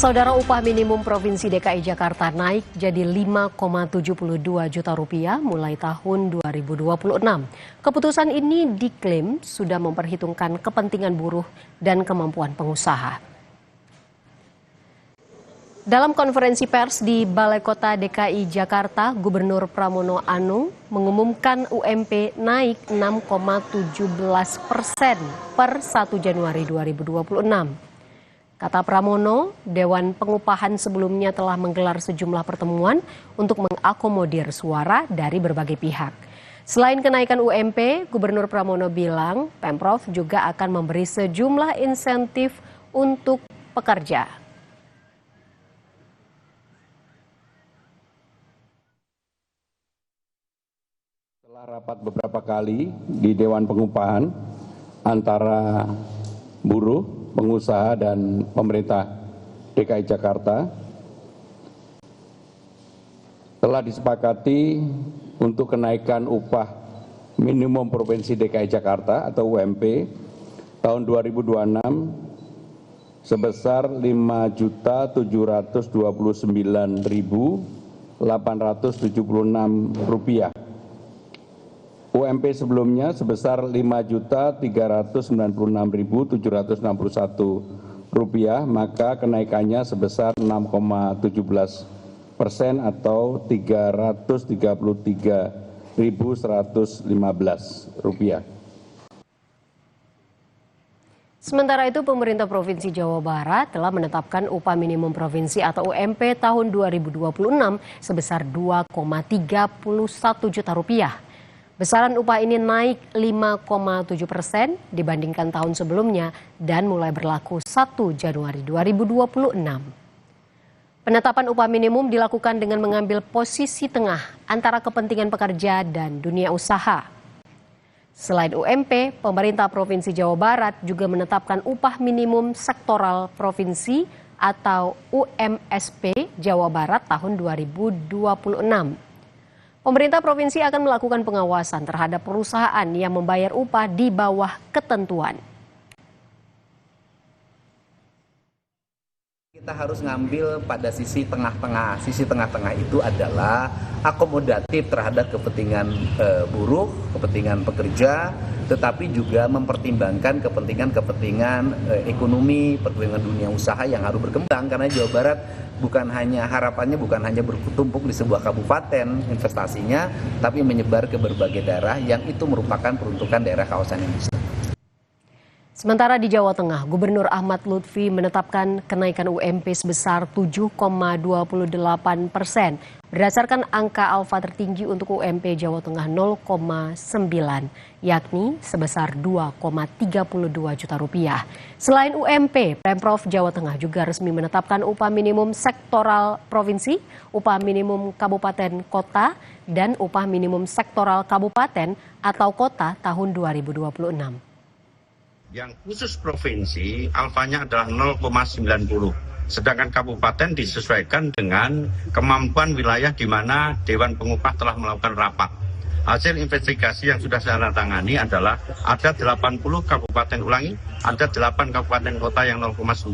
Saudara, upah minimum Provinsi DKI Jakarta naik jadi 5,72 juta rupiah mulai tahun 2026. Keputusan ini diklaim sudah memperhitungkan kepentingan buruh dan kemampuan pengusaha. Dalam konferensi pers di Balai Kota DKI Jakarta, Gubernur Pramono Anung mengumumkan UMP naik 6,17% per 1 Januari 2026. Kata Pramono, Dewan Pengupahan sebelumnya telah menggelar sejumlah pertemuan untuk mengakomodir suara dari berbagai pihak. Selain kenaikan UMP, Gubernur Pramono bilang Pemprov juga akan memberi sejumlah insentif untuk pekerja. Setelah rapat beberapa kali di Dewan Pengupahan antara buruh, pengusaha dan pemerintah DKI Jakarta, telah disepakati untuk kenaikan upah minimum Provinsi DKI Jakarta atau UMP tahun 2026 sebesar Rp5.029.876. UMP sebelumnya sebesar Rp5.396.761, maka kenaikannya sebesar 6,17% atau Rp333.115. Sementara itu, pemerintah Provinsi Jawa Barat telah menetapkan upah minimum provinsi atau UMP tahun 2026 sebesar Rp2,31 juta. Besaran upah ini naik 5,7% dibandingkan tahun sebelumnya dan mulai berlaku 1 Januari 2026. Penetapan upah minimum dilakukan dengan mengambil posisi tengah antara kepentingan pekerja dan dunia usaha. Selain UMP, pemerintah Provinsi Jawa Barat juga menetapkan upah minimum sektoral provinsi atau UMSP Jawa Barat tahun 2026. Pemerintah provinsi akan melakukan pengawasan terhadap perusahaan yang membayar upah di bawah ketentuan. Kita harus ngambil pada sisi tengah-tengah. Sisi tengah-tengah itu adalah akomodatif terhadap kepentingan buruh, kepentingan pekerja, tetapi juga mempertimbangkan kepentingan ekonomi, kepentingan dunia usaha yang harus berkembang. Karena Jawa Barat harapannya bukan hanya bertumpuk di sebuah kabupaten investasinya, tapi menyebar ke berbagai daerah yang itu merupakan peruntukan daerah kawasan industri. Sementara di Jawa Tengah, Gubernur Ahmad Lutfi menetapkan kenaikan UMP sebesar 7,28%. Berdasarkan angka alfa tertinggi untuk UMP Jawa Tengah 0,9, yakni sebesar Rp2,32 juta. Selain UMP, Pemprov Jawa Tengah juga resmi menetapkan upah minimum sektoral provinsi, upah minimum kabupaten kota, dan upah minimum sektoral kabupaten atau kota tahun 2026. Yang khusus provinsi alfanya adalah 0,90. Sedangkan kabupaten disesuaikan dengan kemampuan wilayah di mana Dewan Pengupah telah melakukan rapat. Hasil investigasi yang sudah saya tangani adalah ada 80 kabupaten ada 8 kabupaten kota yang 0,90.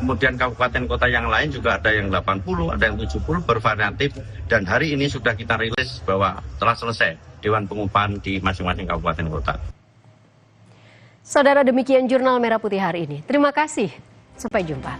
Kemudian kabupaten kota yang lain juga ada yang 80, ada yang 70, bervariatif. Dan hari ini sudah kita rilis bahwa telah selesai Dewan Pengupahan di masing-masing kabupaten kota. Saudara, demikian Jurnal Merah Putih hari ini. Terima kasih. Sampai jumpa.